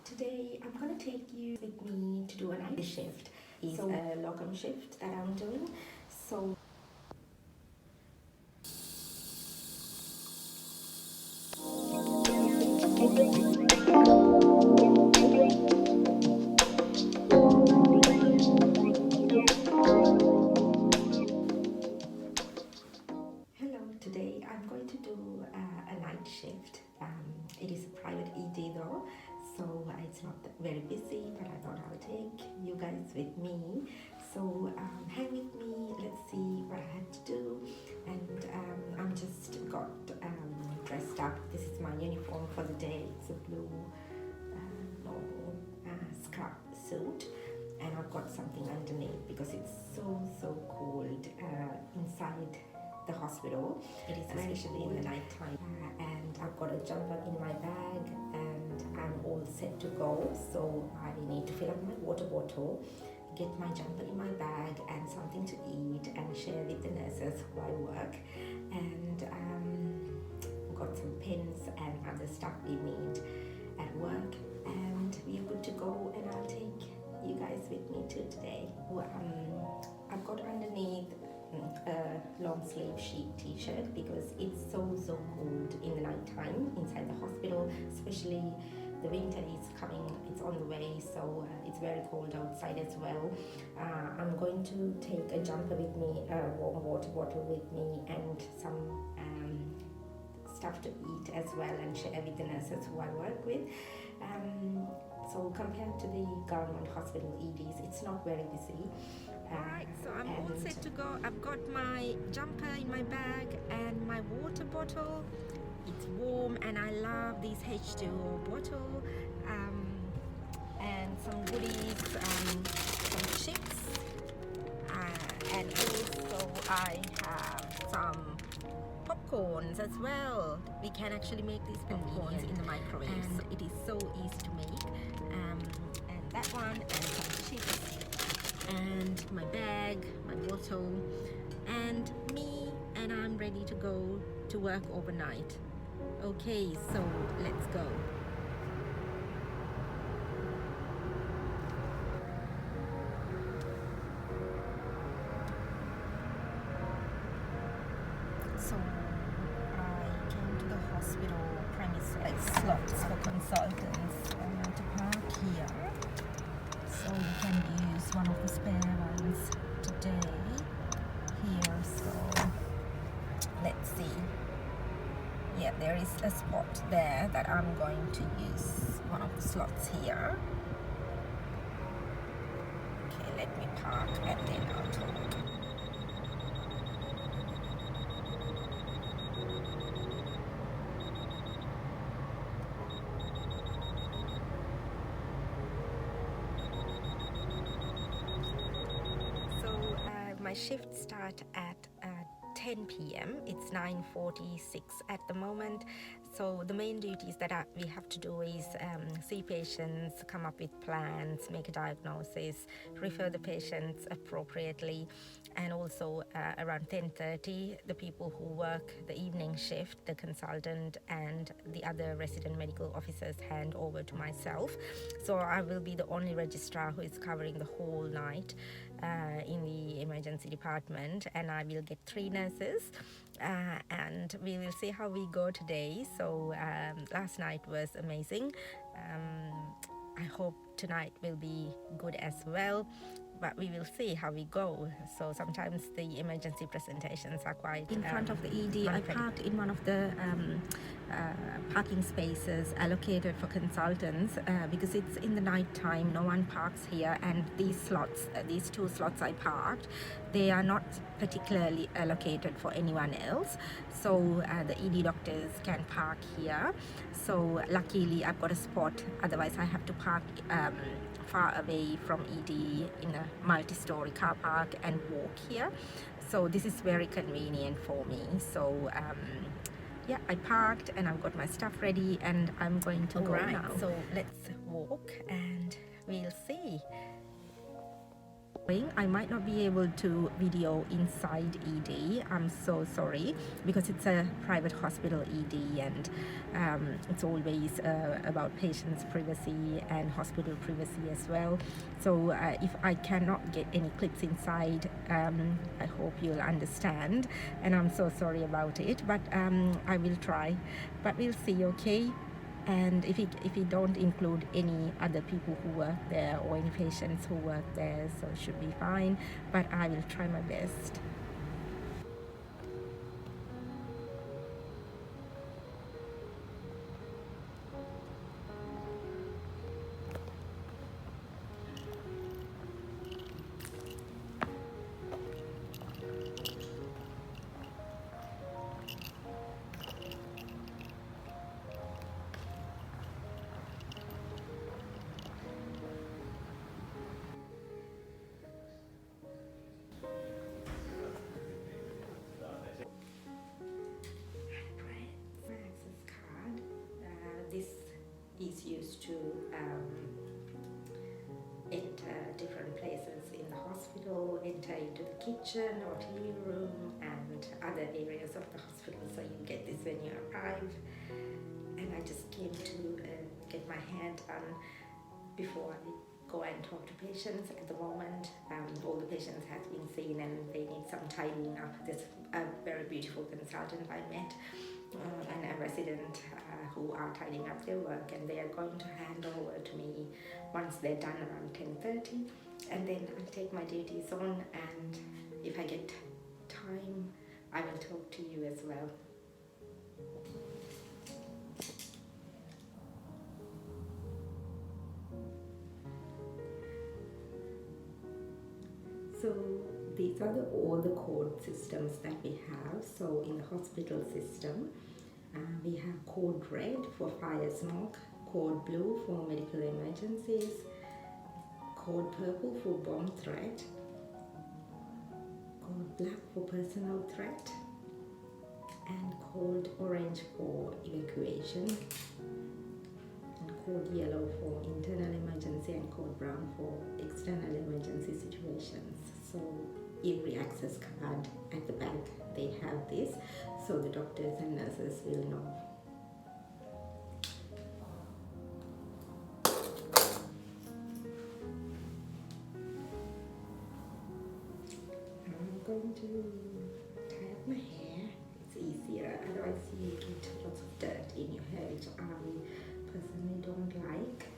Today I'm going to take you with me to do a night shift. It's a loum shift that I'm doing. So hello, today I'm going to do a night shift. It is a private ED though, so it's not very busy, but I thought I'll take you guys with me. So hang with me, let's see what I had to do. And I'm just got dressed up. This is my uniform for the day. It's a blue normal scrub suit, and I've got something underneath because it's so cold inside the hospital. It is especially in the night time. And I've got a jumper in my bag and I'm all set to go. So I need to fill up my water bottle, get my jumper in my bag and something to eat and share with the nurses who I work. And got some pens and other stuff we need at work, and we are good to go, and I'll take you guys with me too today. I've got underneath a long sleeve sheet t-shirt because it's so cold in the night time inside the hospital, especially the winter is coming, it's on the way, so it's very cold outside as well. I'm going to take a jumper with me, a warm water bottle with me, and some stuff to eat as well, and share with the nurses who I work with. So compared to the government hospital EDs, it's not very busy. Alright, so I'm all set to go. I've got my jumper in my bag and my water bottle. It's warm and I love this H2O bottle, and some goodies, some chips, and also I have some popcorns as well. We can actually make these popcorns in the microwave, and it is so easy to make. And that one, and some chips, and my bag, my bottle, and me, and I'm ready to go to work overnight. Okay, so let's go. So I came to the hospital premises, like slots for consultants to park here. So you can use one of the spare ones today here. So let's see. Yeah, there is a spot there that I'm going to use one of the slots here. Okay, let me park and then I'll talk. My shift starts at 10 p.m. It's 9:46 at the moment. So the main duties that we have to do is see patients, come up with plans, make a diagnosis, refer the patients appropriately, and also around 10:30 the people who work the evening shift, the consultant and the other resident medical officers, hand over to myself. So I will be the only registrar who is covering the whole night in the emergency department, and I will get 3 nurses, and we will see how we go today. So last night was amazing. I hope tonight will be good as well, but we will see how we go. So sometimes the emergency presentations are quite in front of the ED. I parked in one of the parking spaces allocated for consultants because it's in the night time, no one parks here, and these slots, these 2 slots I parked, they are not particularly allocated for anyone else, so the ED doctors can park here. So luckily I've got a spot, otherwise I have to park far away from ED in a multi-story car park and walk here. So this is very convenient for me. So yeah, I parked and I've got my stuff ready and I'm going to go now. So let's walk and we'll see. I might not be able to video inside ED. I'm so sorry, because it's a private hospital ED, and it's always about patients' privacy and hospital privacy as well. So if I cannot get any clips inside, I hope you'll understand, and I'm so sorry about it, but I will try. But we'll see, okay? And if we don't include any other people who work there or any patients who work there, so it should be fine, but I will try my best. Access card. This is used to enter different places in the hospital, enter into the kitchen or TV room and other areas of the hospital. So you get this when you arrive. And I just came to get my hair done before I go and talk to patients. At the moment, all the patients have been seen and they need some tidying up. There's a very beautiful consultant I met and a resident who are tidying up their work, and they are going to hand over to me once they're done around 10:30, and then I'll take my duties on, and if I get time I will talk to you as well. So these are all the code systems that we have. So in the hospital system, we have code red for fire smoke, code blue for medical emergencies, code purple for bomb threat, code black for personal threat, and code orange for evacuation, and code yellow for internal emergency, and code brown for external emergency situations. So every access card at the back, they have this, so the doctors and nurses will know. I'm going to tie up my hair. It's easier, otherwise you get lots of dirt in your hair, which I personally don't like.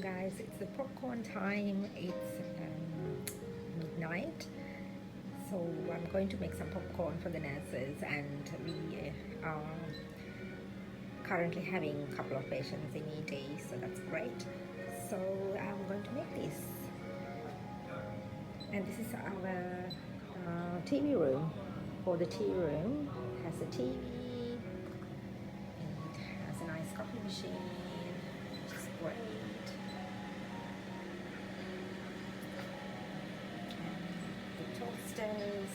Guys, it's the popcorn time. It's midnight, so I'm going to make some popcorn for the nurses, and we are currently having a couple of patients in ED, so that's great. So I'm going to make this, and this is our TV room. For the tea room, it has a TV, and it has a nice coffee machine, which is great. Toasters,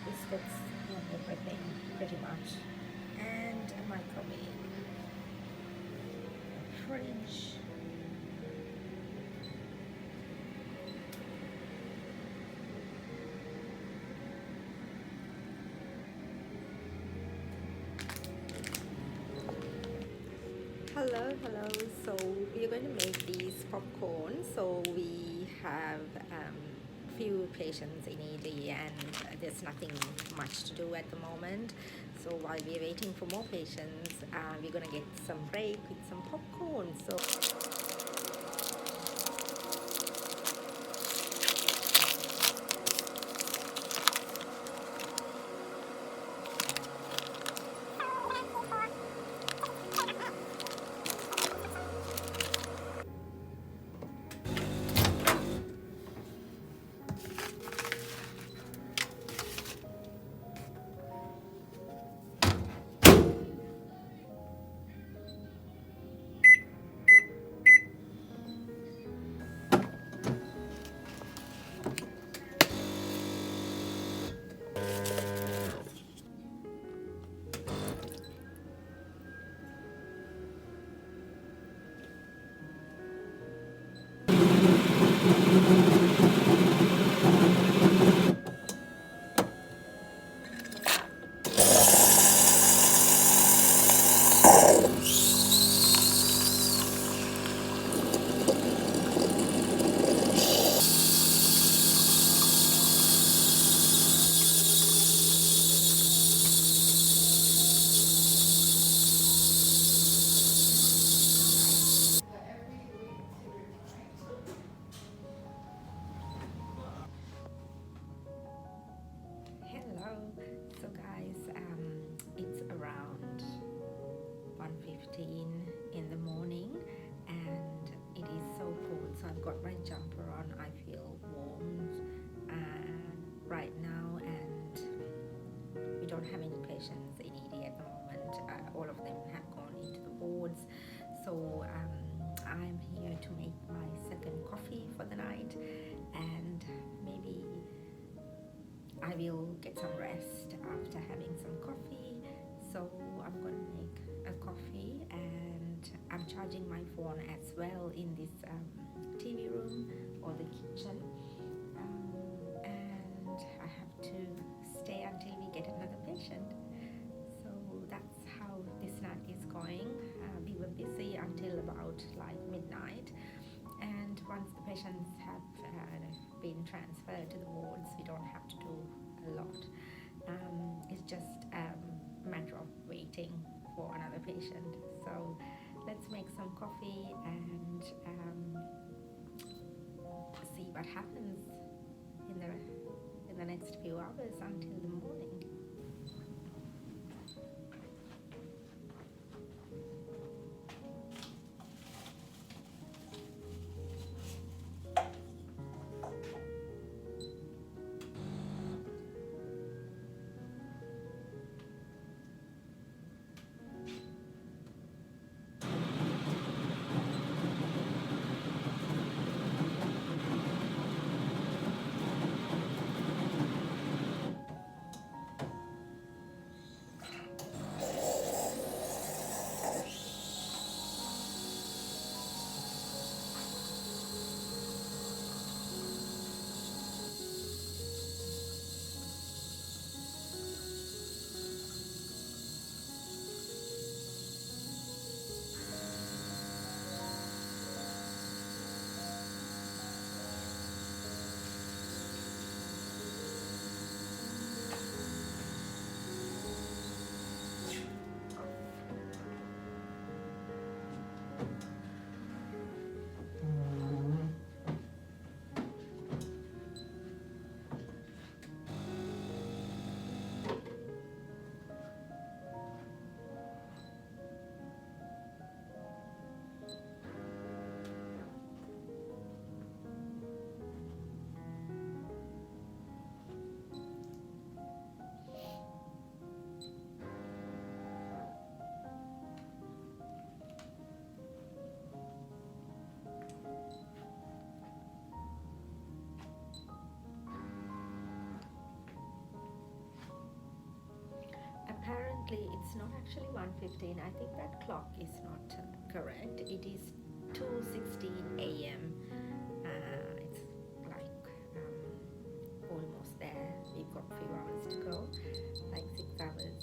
biscuits, everything pretty much, and a microwave, a fridge, Hello. So we're going to make these popcorn. So we have few patients in ED and there's nothing much to do at the moment. So while we're waiting for more patients, we're going to get some break with some popcorn. So hello. So guys, it's around 1:15 in the morning and it is so cold, so I've got my jumper on. I feel warm right now, and we don't have any patients in ED at the moment. All of them have gone into the wards, so I'm here to make my second coffee for the night, and maybe I will get some rest after having some coffee. So I'm going to make a coffee, and I'm charging my phone as well in this TV room or the kitchen, and I have to stay until we get another patient. So that's how this night is going. We were busy until about like midnight, and once the patients have been transferred to the wards, we don't have to do a lot. It's just a matter of waiting for another patient. So let's make some coffee and see what happens in the next few hours until the morning. Apparently it's not actually 1:15. I think that clock is not correct. It is 2:16 a.m. It's like almost there. We've got a few hours to go, like 6 hours.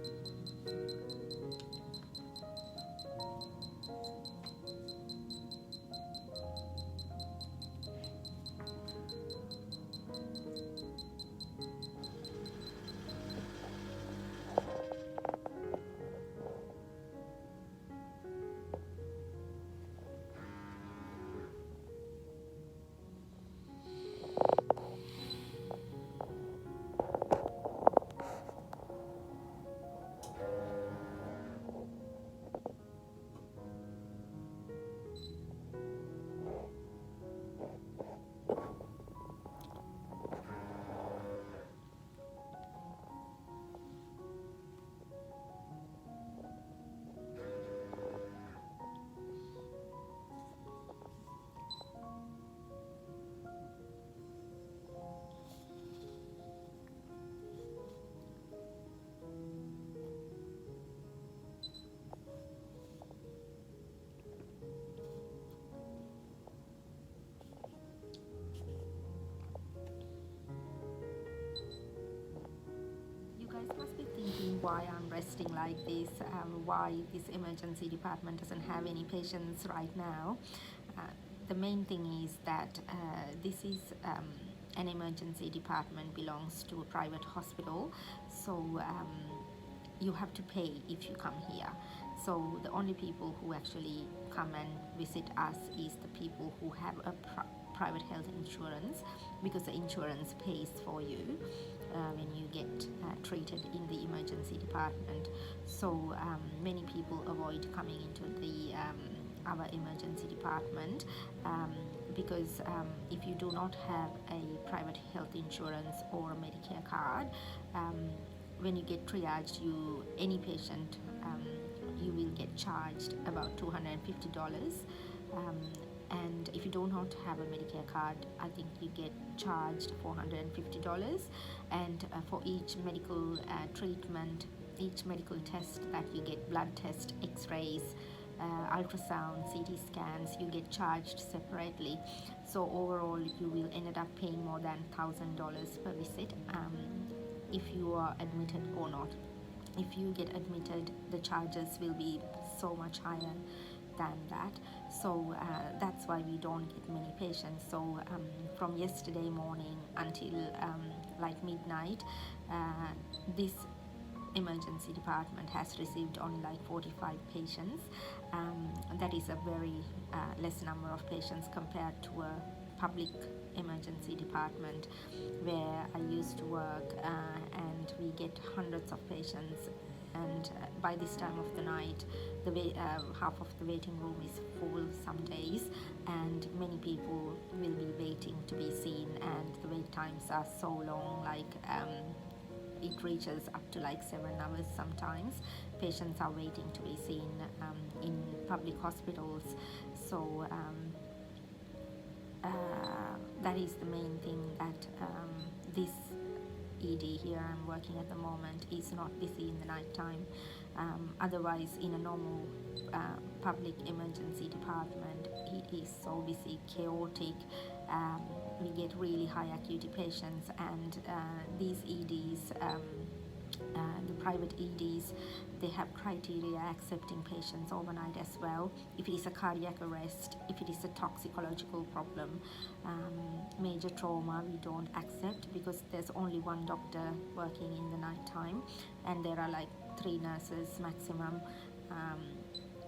So why I'm resting like this, why this emergency department doesn't have any patients right now. Uh, the main thing is that this is an emergency department belongs to a private hospital, so you have to pay if you come here. So the only people who actually come and visit us is the people who have a private health insurance, because the insurance pays for you when you get treated in the emergency department. So many people avoid coming into the our emergency department because if you do not have a private health insurance or a Medicare card, when you get triaged, any patient, you will get charged about $250. And if you do not have a Medicare card, I think you get charged $450. And for each medical treatment, each medical test that you get, blood test, x-rays, ultrasound, CT scans, you get charged separately. So overall you will end up paying more than $1,000 per visit, if you are admitted or not. If you get admitted, the charges will be so much higher than that. So that's why we don't get many patients. So from yesterday morning until like midnight, this emergency department has received only like 45 patients. That is a very less number of patients compared to a public emergency department where I used to work, and we get hundreds of patients, and by this time of the night half of the waiting room is full some days, and many people will be waiting to be seen, and the wait times are so long, like it reaches up to like 7 hours sometimes. Patients are waiting to be seen in public hospitals. So that is the main thing, that this ED here I'm working at the moment is not busy in the night time. Otherwise, in a normal public emergency department, it is so busy, chaotic. We get really high acuity patients, and these EDs, the private EDs, they have criteria accepting patients overnight as well. If it is a cardiac arrest, if it is a toxicological problem, major trauma, we don't accept, because there's only one doctor working in the night time, and there are like 3 nurses maximum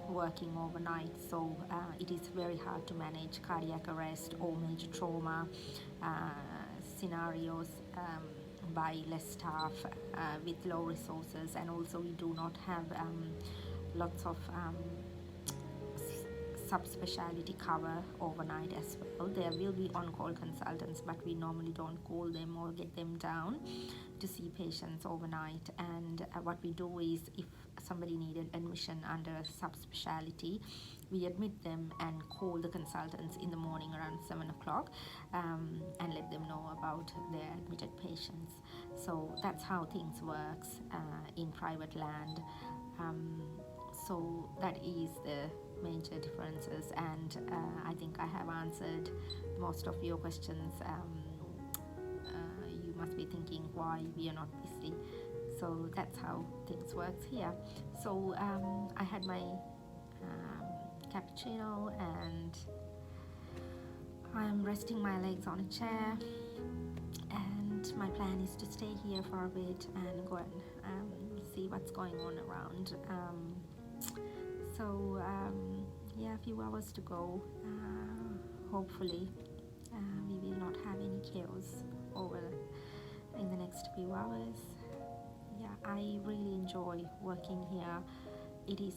working overnight. So it is very hard to manage cardiac arrest or major trauma scenarios by less staff, with low resources, and also we do not have lots of subspecialty cover overnight as well. There will be on-call consultants, but we normally don't call them or get them down to see patients overnight. And what we do is, if somebody needed admission under a subspecialty, we admit them and call the consultants in the morning around 7 o'clock and let them know about their admitted patients. So that's how things works in private land. So that is the major differences, and I think I have answered most of your questions. You must be thinking why we are not busy. So that's how things works here. So I had my cappuccino, and I'm resting my legs on a chair, and my plan is to stay here for a bit and go and see what's going on around. So yeah, a few hours to go. Hopefully we will not have any chaos over in the next few hours. Yeah, I really enjoy working here. It is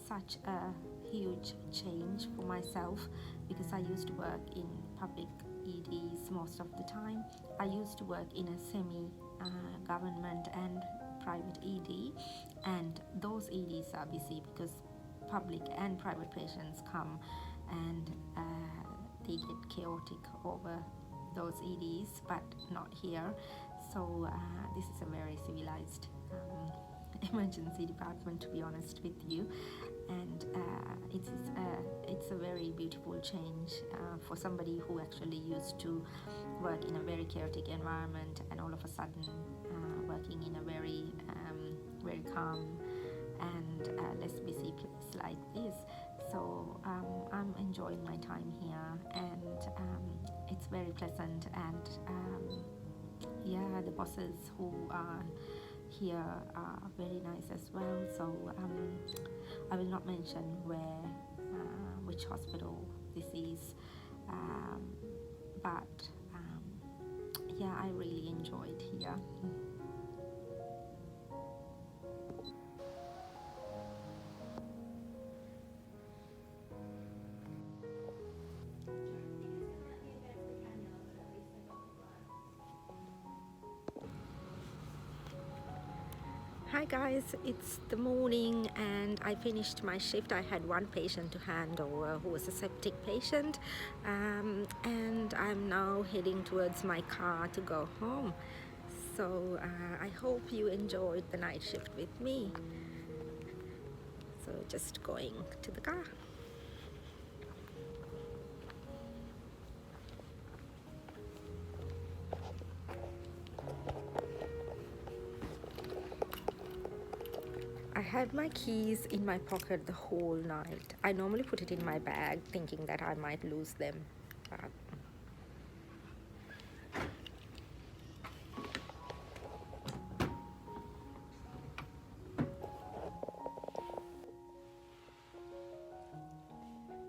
such a huge change for myself, because I used to work in public EDs most of the time. I used to work in a semi-government and private ED, and those EDs are busy because public and private patients come, and they get chaotic over those EDs, but not here. So this is a very civilized emergency department, to be honest with you, and it's a very beautiful change for somebody who actually used to work in a very chaotic environment, and all of a sudden working in a very very calm and less busy place like this. So I'm enjoying my time here, and it's very pleasant. And yeah, the bosses who are here are very nice as well. So I will not mention which hospital this is, but yeah, I really enjoyed here. Hi guys, it's the morning and I finished my shift. I had one patient to hand over who was a septic patient, and I'm now heading towards my car to go home. So I hope you enjoyed the night shift with me. So just going to the car. I had my keys in my pocket the whole night. I normally put it in my bag thinking that I might lose them. But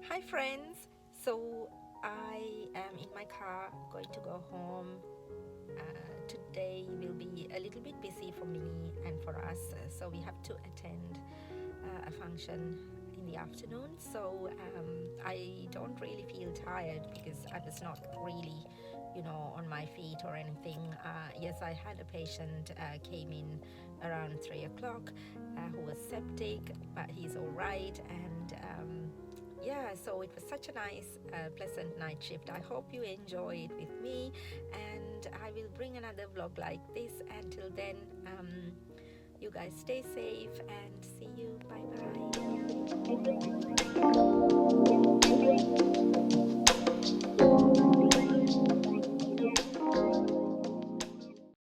hi friends, so I am in my car going to go home. Today will be a little bit busy for me and for us, so we have to attend a function in the afternoon. So I don't really feel tired because I was not really, on my feet or anything. Yes, I had a patient came in around 3 o'clock who was septic, but he's all right. And yeah, so it was such a nice, pleasant night shift. I hope you enjoy it with me, and I will bring another vlog like this. Until then, you guys stay safe and see you. Bye bye.